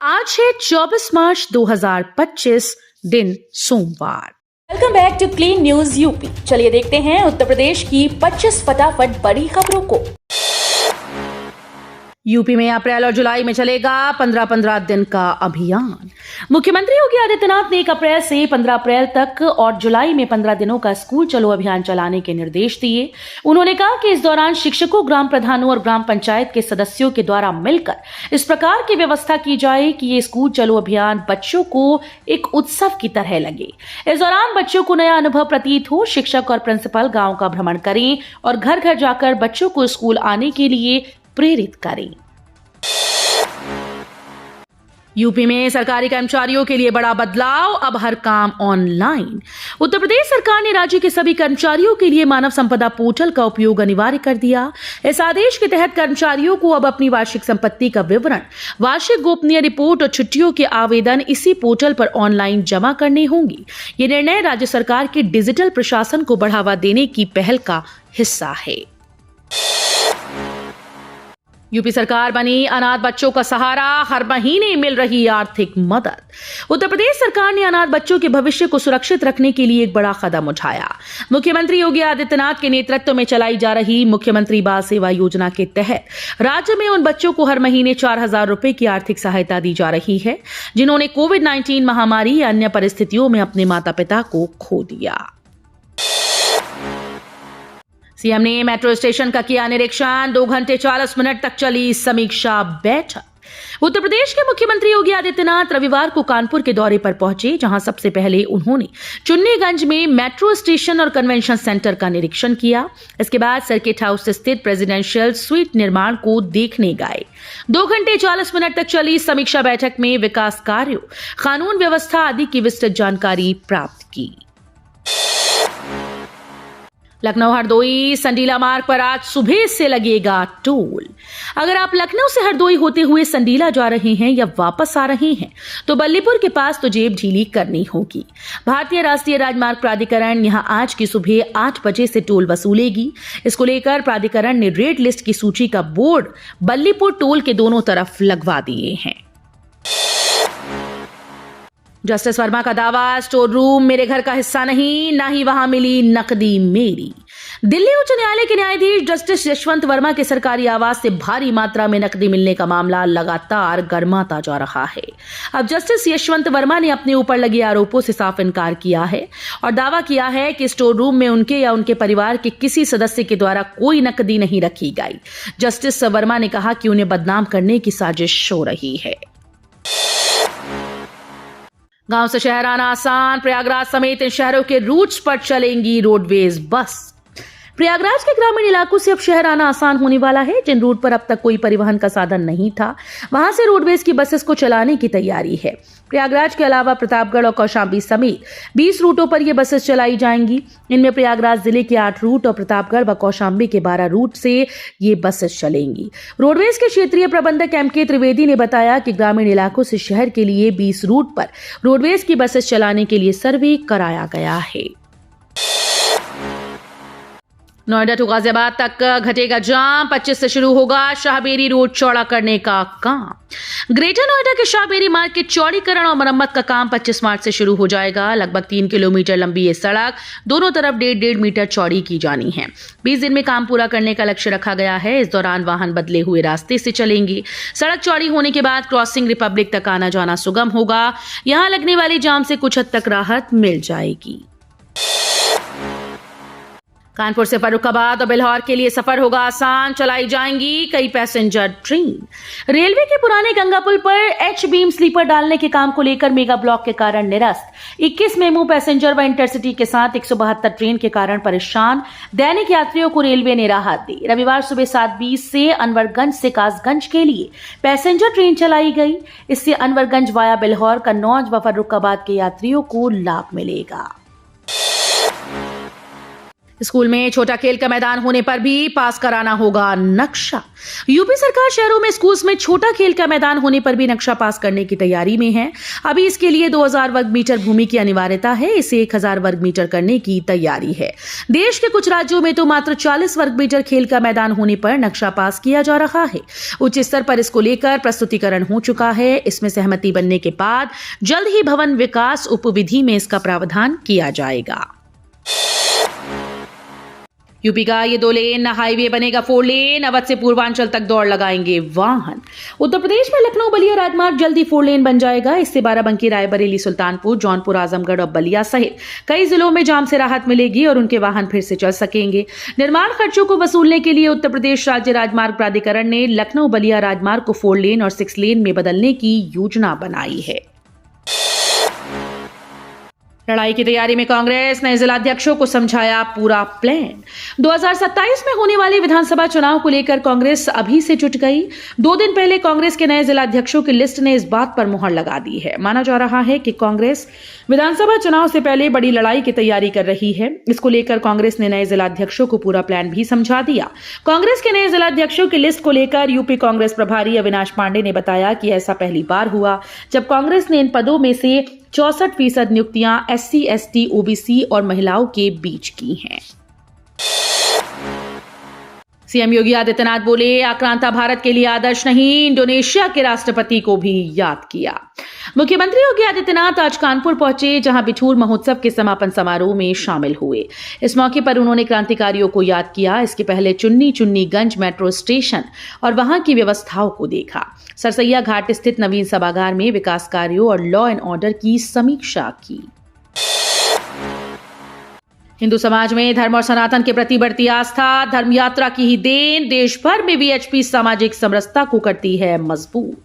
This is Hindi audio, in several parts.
आज है 24 मार्च 2025 दिन सोमवार। Welcome back to Clean News UP. चलिए देखते हैं उत्तर प्रदेश की 25 फटाफट बड़ी खबरों को। यूपी में अप्रैल और जुलाई में चलेगा 15-15 दिन का अभियान। मुख्यमंत्री योगी आदित्यनाथ ने 1 अप्रैल से 15 अप्रैल तक और जुलाई में 15 दिनों का स्कूल चलो अभियान चलाने के निर्देश दिए। उन्होंने कहा कि इस दौरान शिक्षकों, ग्राम प्रधानों और ग्राम पंचायत के सदस्यों के द्वारा मिलकर इस प्रकार की व्यवस्था की जाए कि ये स्कूल चलो अभियान बच्चों को एक उत्सव की तरह लगे। इस दौरान बच्चों को नया अनुभव प्रतीत हो। शिक्षक और प्रिंसिपल गाँव का भ्रमण करें और घर घर जाकर बच्चों को स्कूल आने के लिए प्रेरित करें। यूपी में सरकारी कर्मचारियों के लिए बड़ा बदलाव, अब हर काम ऑनलाइन। उत्तर प्रदेश सरकार ने राज्य के सभी कर्मचारियों के लिए मानव संपदा पोर्टल का उपयोग अनिवार्य कर दिया। इस आदेश के तहत कर्मचारियों को अब अपनी वार्षिक संपत्ति का विवरण, वार्षिक गोपनीय रिपोर्ट और छुट्टियों के आवेदन इसी पोर्टल पर ऑनलाइन जमा करने होंगी। ये निर्णय राज्य सरकार के डिजिटल प्रशासन को बढ़ावा देने की पहल का हिस्सा है। यूपी सरकार बनी अनाथ बच्चों का सहारा, हर महीने मिल रही आर्थिक मदद। उत्तर प्रदेश सरकार ने अनाथ बच्चों के भविष्य को सुरक्षित रखने के लिए एक बड़ा कदम उठाया। मुख्यमंत्री योगी आदित्यनाथ के नेतृत्व में चलाई जा रही मुख्यमंत्री बाल सेवा योजना के तहत राज्य में उन बच्चों को हर महीने 4,000 रुपए की आर्थिक सहायता दी जा रही है जिन्होंने कोविड-19 महामारी या अन्य परिस्थितियों में अपने माता पिता को खो दिया। सीएम ने मेट्रो स्टेशन का किया निरीक्षण, 2 घंटे 40 मिनट तक चली समीक्षा बैठक। उत्तर प्रदेश के मुख्यमंत्री योगी आदित्यनाथ रविवार को कानपुर के दौरे पर पहुंचे, जहां सबसे पहले उन्होंने चुन्नीगंज में मेट्रो स्टेशन और कन्वेंशन सेंटर का निरीक्षण किया। इसके बाद सर्किट हाउस स्थित प्रेसिडेंशियल स्वीट निर्माण को देखने गए। 2 घंटे 40 मिनट तक चली समीक्षा बैठक में विकास कार्यों, कानून व्यवस्था आदि की विस्तृत जानकारी प्राप्त की। लखनऊ हरदोई संडीला मार्ग पर आज सुबह से लगेगा टोल। अगर आप लखनऊ से हरदोई होते हुए संडीला जा रहे हैं या वापस आ रहे हैं तो बल्लीपुर के पास तो जेब ढीली करनी होगी। भारतीय राष्ट्रीय राजमार्ग प्राधिकरण यहां आज की सुबह 8 बजे से टोल वसूलेगी। इसको लेकर प्राधिकरण ने रेड लिस्ट की सूची का बोर्ड बल्लीपुर टोल के दोनों तरफ लगवा दिए हैं। जस्टिस वर्मा का दावा, स्टोर रूम मेरे घर का हिस्सा नहीं, ना ही वहां मिली नकदी मेरी। दिल्ली उच्च न्यायालय के न्यायाधीश जस्टिस यशवंत वर्मा के सरकारी आवास से भारी मात्रा में नकदी मिलने का मामला लगातार गर्माता जा रहा है। अब जस्टिस यशवंत वर्मा ने अपने ऊपर लगे आरोपों से साफ इनकार किया है और दावा किया है कि स्टोर रूम में उनके या उनके परिवार के किसी सदस्य के द्वारा कोई नकदी नहीं रखी गई। जस्टिस वर्मा ने कहा कि उन्हें बदनाम करने की साजिश हो रही है। गांव से शहर आना आसान, प्रयागराज समेत इन शहरों के रूट्स पर चलेंगी रोडवेज बस। प्रयागराज के ग्रामीण इलाकों से अब शहर आना आसान होने वाला है। जिन रूट पर अब तक कोई परिवहन का साधन नहीं था, वहां से रोडवेज की बसेस को चलाने की तैयारी है। प्रयागराज के अलावा प्रतापगढ़ और कौशाम्बी समेत 20 रूटों पर ये बसेस चलाई जाएंगी। इनमें प्रयागराज जिले के 8 रूट और प्रतापगढ़ व कौशाम्बी के 12 रूट से ये बसेस चलेंगी। रोडवेज के क्षेत्रीय प्रबंधक M.K. त्रिवेदी ने बताया कि ग्रामीण इलाकों से शहर के लिए 20 रूट पर रोडवेज की बसेस चलाने के लिए सर्वे कराया गया है। नोएडा टू गाजियाबाद तक घटेगा जाम, 25 से शुरू होगा शाहबेरी रोड चौड़ा करने का काम। ग्रेटर नोएडा के शाहबेरी मार्ग के चौड़ीकरण और मरम्मत का काम 25 मार्च से शुरू हो जाएगा। लगभग 3 किलोमीटर लंबी ये सड़क दोनों तरफ 1.5 मीटर चौड़ी की जानी है। 20 दिन में काम पूरा करने का लक्ष्य रखा गया है। इस दौरान वाहन बदले हुए रास्ते से चलेंगे। सड़क चौड़ी होने के बाद क्रॉसिंग रिपब्लिक तक आना जाना सुगम होगा। यहां लगने वाली जाम से कुछ हद तक राहत मिल जाएगी। कानपुर से फर्रुखाबाद और बिल्हौर के लिए सफर होगा आसान, चलाई जाएंगी कई पैसेंजर ट्रेन। रेलवे के पुराने गंगा पुल पर एच बीम स्लीपर डालने के काम को लेकर मेगा ब्लॉक के कारण निरस्त 21 मेमू पैसेंजर व इंटरसिटी के साथ 172 ट्रेन के कारण परेशान दैनिक यात्रियों को रेलवे ने राहत दी। रविवार सुबह 7:20 से अनवरगंज से कासगंज के लिए पैसेंजर ट्रेन चलाई गई। इससे अनवरगंज वाया बिल्हौर, कन्नौज व फर्रुखाबाद के यात्रियों को लाभ मिलेगा। स्कूल में छोटा खेल का मैदान होने पर भी पास कराना होगा नक्शा। यूपी सरकार शहरों में स्कूल्स में छोटा खेल का मैदान होने पर भी नक्शा पास करने की तैयारी में है। अभी इसके लिए 2000 वर्ग मीटर भूमि की अनिवार्यता है, इसे 1000 वर्ग मीटर करने की तैयारी है। देश के कुछ राज्यों में तो मात्र 40 वर्ग मीटर खेल का मैदान होने पर नक्शा पास किया जा रहा है। उच्च स्तर पर इसको लेकर प्रस्तुतिकरण हो चुका है। इसमें सहमति बनने के बाद जल्द ही भवन विकास उपविधि में इसका प्रावधान किया जाएगा। यूपी का ये 2 लेन हाईवे बनेगा 4 लेन। अवध से पूर्वांचल तक दौड़ लगाएंगे वाहन। उत्तर प्रदेश में लखनऊ बलिया राजमार्ग जल्दी 4 लेन बन जाएगा। इससे बाराबंकी, रायबरेली, सुल्तानपुर, जौनपुर, आजमगढ़ और बलिया सहित कई जिलों में जाम से राहत मिलेगी और उनके वाहन फिर से चल सकेंगे। निर्माण खर्चों को वसूलने के लिए उत्तर प्रदेश राज्य राजमार्ग प्राधिकरण ने लखनऊ बलिया राजमार्ग को 4 लेन और 6 लेन में बदलने की योजना बनाई है। लड़ाई की तैयारी में कांग्रेस ने जिलाध्यक्षों को समझाया पूरा प्लान। 2027 में होने वाले विधानसभा चुनाव को लेकर कांग्रेस अभी से जुट गई। 2 दिन पहले कांग्रेस के नए जिलाध्यक्षों की लिस्ट ने इस बात पर मुहर लगा दी है। माना जा रहा है कि कांग्रेस विधानसभा चुनाव से पहले बड़ी लड़ाई की तैयारी कर रही है। इसको लेकर कांग्रेस ने नए जिलाध्यक्षों को पूरा प्लान भी समझा दिया। कांग्रेस के नए जिलाध्यक्षों की लिस्ट को लेकर यूपी कांग्रेस प्रभारी अविनाश पांडे ने बताया कि ऐसा पहली बार हुआ जब कांग्रेस ने इन पदों में से 64% नियुक्तियां SC, ST, OBC और महिलाओं के बीच की हैं। सीएम योगी आदित्यनाथ बोले, आक्रांता भारत के लिए आदर्श नहीं, इंडोनेशिया के राष्ट्रपति को भी याद किया। मुख्यमंत्री योगी आदित्यनाथ आज कानपुर पहुंचे, जहां बिठूर महोत्सव के समापन समारोह में शामिल हुए। इस मौके पर उन्होंने क्रांतिकारियों को याद किया। इसके पहले चुन्नीगंज मेट्रो स्टेशन और वहां की व्यवस्थाओं को देखा। सरसैया घाट स्थित नवीन सभागार में विकास कार्यों और लॉ एंड ऑर्डर की समीक्षा की। हिंदू समाज में धर्म और सनातन के प्रति बढ़ती आस्था, धर्म यात्रा की ही देन देश भर में VHP सामाजिक समरसता को करती है मजबूत।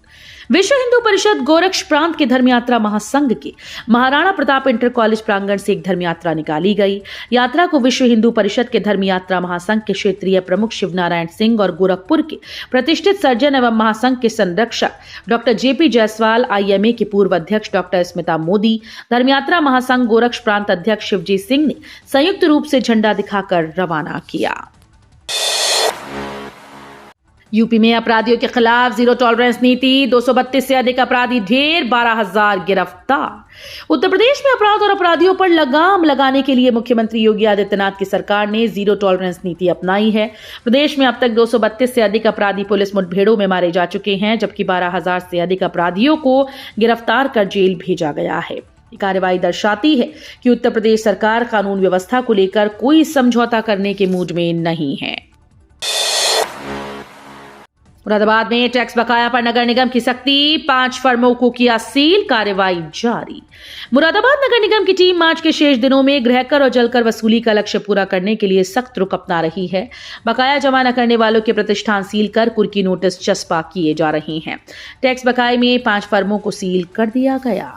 विश्व हिंदू परिषद गोरक्ष प्रांत के धर्म यात्रा महासंघ के महाराणा प्रताप इंटर कॉलेज प्रांगण से एक धर्म यात्रा निकाली गई। यात्रा को विश्व हिंदू परिषद के धर्म यात्रा महासंघ के क्षेत्रीय प्रमुख शिवनारायण सिंह और गोरखपुर के प्रतिष्ठित सर्जन एवं महासंघ के संरक्षक डॉक्टर JP जायसवाल, IMA के पूर्व अध्यक्ष डॉक्टर स्मिता मोदी, धर्म यात्रा महासंघ गोरक्ष प्रांत अध्यक्ष शिवजी सिंह ने संयुक्त रूप से झंडा दिखाकर रवाना किया। यूपी में अपराधियों के खिलाफ जीरो टॉलरेंस नीति, 232 से अधिक अपराधी ढेर, 12,000 गिरफ्तार। उत्तर प्रदेश में अपराध और अपराधियों पर लगाम लगाने के लिए मुख्यमंत्री योगी आदित्यनाथ की सरकार ने जीरो टॉलरेंस नीति अपनाई है। प्रदेश में अब तक 232 से अधिक अपराधी पुलिस मुठभेड़ों में मारे जा चुके हैं, जबकि 12,000 से अधिक अपराधियों को गिरफ्तार कर जेल भेजा गया है। ये कार्रवाई दर्शाती है कि उत्तर प्रदेश सरकार कानून व्यवस्था को लेकर कोई समझौता करने के मूड में नहीं है। मुरादाबाद में टैक्स बकाया पर नगर निगम की सख्ती, 5 फर्मों को किया सील, कार्रवाई जारी। मुरादाबाद नगर निगम की टीम मार्च के शेष दिनों में गृहकर और जलकर वसूली का लक्ष्य पूरा करने के लिए सख्त रुख अपना रही है। बकाया जमा न करने वालों के प्रतिष्ठान सील कर कुर्की नोटिस चस्पा किए जा रहे हैं। टैक्स बकाये में 5 फर्मों को सील कर दिया गया।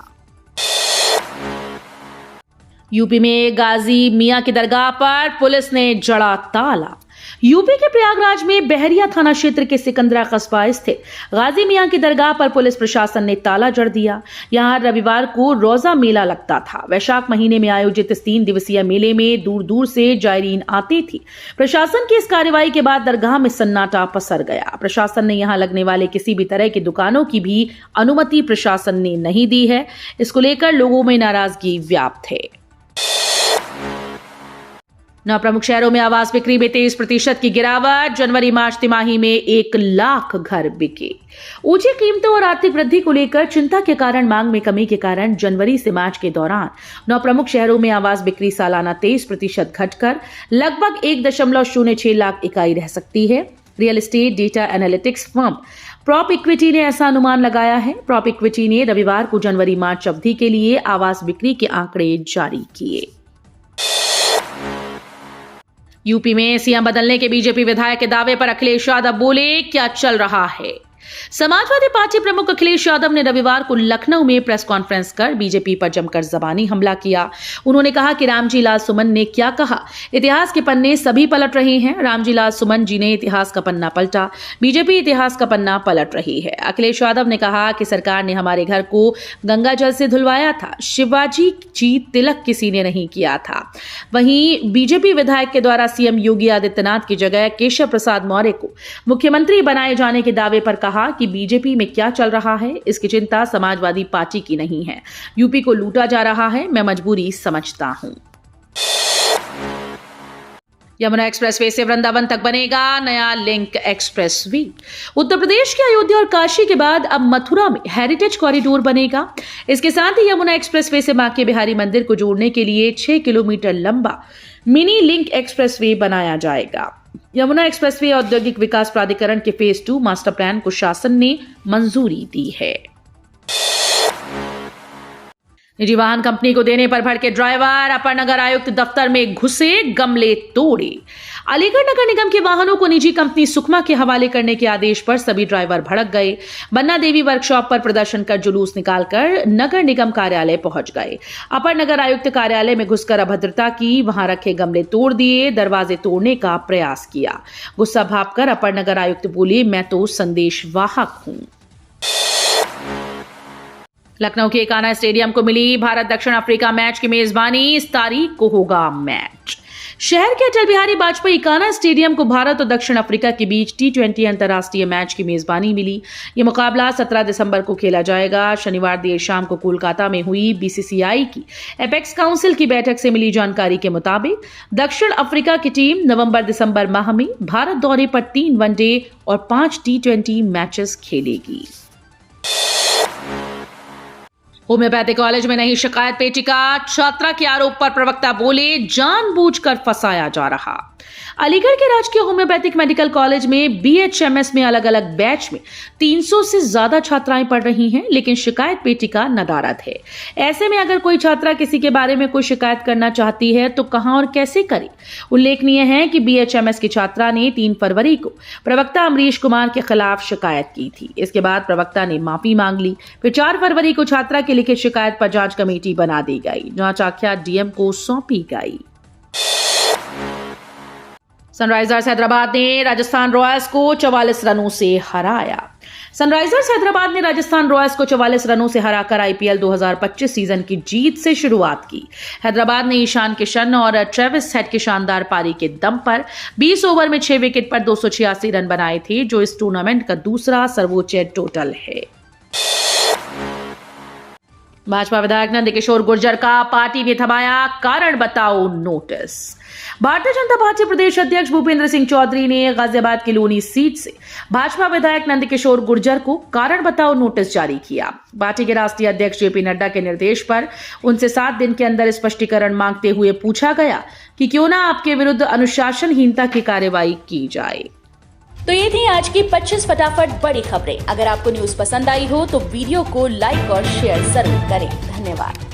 यूपी में गाजी मियां की दरगाह पर पुलिस ने जड़ा ताला। यूपी के प्रयागराज में बहरिया थाना क्षेत्र के सिकंदरा कस्बा स्थित गाजी मियां की दरगाह पर पुलिस प्रशासन ने ताला जड़ दिया। यहां रविवार को रोजा मेला लगता था। वैशाख महीने में आयोजित इस 3 दिवसीय मेले में दूर दूर से जायरीन आती थी। प्रशासन की इस कार्रवाई के बाद दरगाह में सन्नाटा पसर गया। प्रशासन ने यहां लगने वाले किसी भी तरह की दुकानों की भी अनुमति प्रशासन ने नहीं दी है। इसको लेकर लोगों में नाराजगी व्याप्त है। 9 प्रमुख शहरों में आवास बिक्री में 23% की गिरावट। जनवरी मार्च तिमाही में 1 लाख घर बिके। ऊंची कीमतों और आर्थिक वृद्धि को लेकर चिंता के कारण मांग में कमी के कारण जनवरी से मार्च के दौरान 9 प्रमुख शहरों में आवास बिक्री सालाना 23% घटकर लगभग 1.06 लाख इकाई रह सकती है। Real estate data analytics firm prop equity ने ऐसा अनुमान लगाया है। प्रॉप इक्विटी ने रविवार को जनवरी मार्च अवधि के लिए आवास बिक्री के आंकड़े जारी किए। यूपी में सीएम बदलने के बीजेपी विधायक के दावे पर अखिलेश यादव बोले, क्या चल रहा है। समाजवादी पार्टी प्रमुख अखिलेश यादव ने रविवार को लखनऊ में प्रेस कॉन्फ्रेंस कर बीजेपी पर जमकर जबानी हमला किया। उन्होंने कहा कि रामजी लाल सुमन ने क्या कहा, इतिहास के पन्ने सभी पलट रहे हैं। रामजी लाल सुमन जी ने इतिहास का पन्ना पलटा, बीजेपी इतिहास का पन्ना पलट रही है। अखिलेश यादव ने कहा कि सरकार ने हमारे घर को गंगा जल से धुलवाया था, शिवाजी जी तिलक किसी ने नहीं किया था। वहीं बीजेपी विधायक के द्वारा सीएम योगी आदित्यनाथ की जगह केशव प्रसाद मौर्य को मुख्यमंत्री बनाए जाने के दावे पर कहा कि बीजेपी में क्या चल रहा है, इसकी चिंता समाजवादी पार्टी की नहीं है। यूपी को लूटा जा रहा है, मैं मजबूरी समझता हूं। यमुना एक्सप्रेसवे से वृंदावन तक बनेगा नया लिंक एक्सप्रेसवे। उत्तर प्रदेश के अयोध्या और काशी के बाद अब मथुरा में हेरिटेज कॉरिडोर बनेगा। इसके साथ ही यमुना एक्सप्रेसवे से बांके बिहारी मंदिर को जोड़ने के लिए 6 किलोमीटर लंबा मिनी लिंक एक्सप्रेसवे बनाया जाएगा। यमुना एक्सप्रेसवे औद्योगिक विकास प्राधिकरण के फेज 2 मास्टर प्लान को शासन ने मंजूरी दी है। निजी वाहन कंपनी को देने पर भड़के ड्राइवर अपर नगर आयुक्त दफ्तर में घुसे, गमले तोड़े। अलीगढ़ नगर निगम के वाहनों को निजी कंपनी सुकमा के हवाले करने के आदेश पर सभी ड्राइवर भड़क गए। बन्ना देवी वर्कशॉप पर प्रदर्शन कर जुलूस निकालकर नगर निगम कार्यालय पहुंच गए। अपर नगर आयुक्त कार्यालय में घुसकर अभद्रता की, वहां रखे गमले तोड़ दिए, दरवाजे तोड़ने का प्रयास किया। गुस्सा भांपकर अपर नगर आयुक्त बोले, मैं तो संदेशवाहक हूं। लखनऊ के एकाना स्टेडियम को मिली भारत दक्षिण अफ्रीका मैच की मेजबानी, इस तारीख को होगा मैच। शहर के अटल बिहारी वाजपेयी एकाना स्टेडियम को भारत और दक्षिण अफ्रीका के बीच T20 अंतर्राष्ट्रीय मैच की मेजबानी मिली। यह मुकाबला 17 दिसंबर को खेला जाएगा। शनिवार देर शाम को कोलकाता में हुई BCCI की एपेक्स काउंसिल की बैठक से मिली जानकारी के मुताबिक दक्षिण अफ्रीका की टीम नवंबर-दिसंबर माह में भारत दौरे पर 3 वनडे और 5 T20 मैचेस खेलेगी। होम्योपैथिक कॉलेज में नहीं शिकायत पेटिका, छात्रा के आरोप पर प्रवक्ता बोले, जानबूझकर फंसाया जा रहा। अलीगढ़ के राजकीय होम्योपैथिक मेडिकल कॉलेज में BHMS में अलग अलग बैच में 300 से ज्यादा छात्राएं पढ़ रही हैं, लेकिन शिकायत पेटिका नदारद है। ऐसे में अगर कोई छात्रा किसी के बारे में कोई शिकायत करना चाहती है तो कहां और कैसे करे। उल्लेखनीय है कि BHMS की छात्रा ने 3 फरवरी को प्रवक्ता अमरीश कुमार के खिलाफ शिकायत की थी। इसके बाद प्रवक्ता ने माफी मांग ली। फिर 4 फरवरी को छात्रा की लिखित शिकायत पर जांच कमेटी बना दी गई। जांच आख्या DM को सौंपी गई। सनराइजर्स हैदराबाद ने राजस्थान रॉयल्स को 44 रनों से हराया। सनराइजर्स हैदराबाद ने राजस्थान रॉयल्स को 44 रनों से हराकर IPL 2025 सीजन की जीत से शुरुआत की। हैदराबाद ने ईशान किशन और ट्रेविस हेड की शानदार पारी के दम पर 20 ओवर में 6 विकेट पर 286 रन बनाए थे, जो इस टूर्नामेंट का दूसरा सर्वोच्च टोटल है। भाजपा विधायक नंदकिशोर गुर्जर का पार्टी ने थमाया, कारण बताओ नोटिस। भारतीय जनता पार्टी प्रदेश अध्यक्ष भूपेंद्र सिंह चौधरी ने गाजियाबाद की लोनी सीट से भाजपा विधायक नंदकिशोर गुर्जर को कारण बताओ नोटिस जारी किया। पार्टी के राष्ट्रीय अध्यक्ष JP नड्डा के निर्देश पर उनसे 7 दिन के अंदर स्पष्टीकरण मांगते हुए पूछा गया कि क्यों ना आपके विरुद्ध अनुशासनहीनता की कार्रवाई की जाए। तो ये थी आज की 25 फटाफट बड़ी खबरें। अगर आपको न्यूज पसंद आई हो तो वीडियो को लाइक और शेयर जरूर करें। धन्यवाद।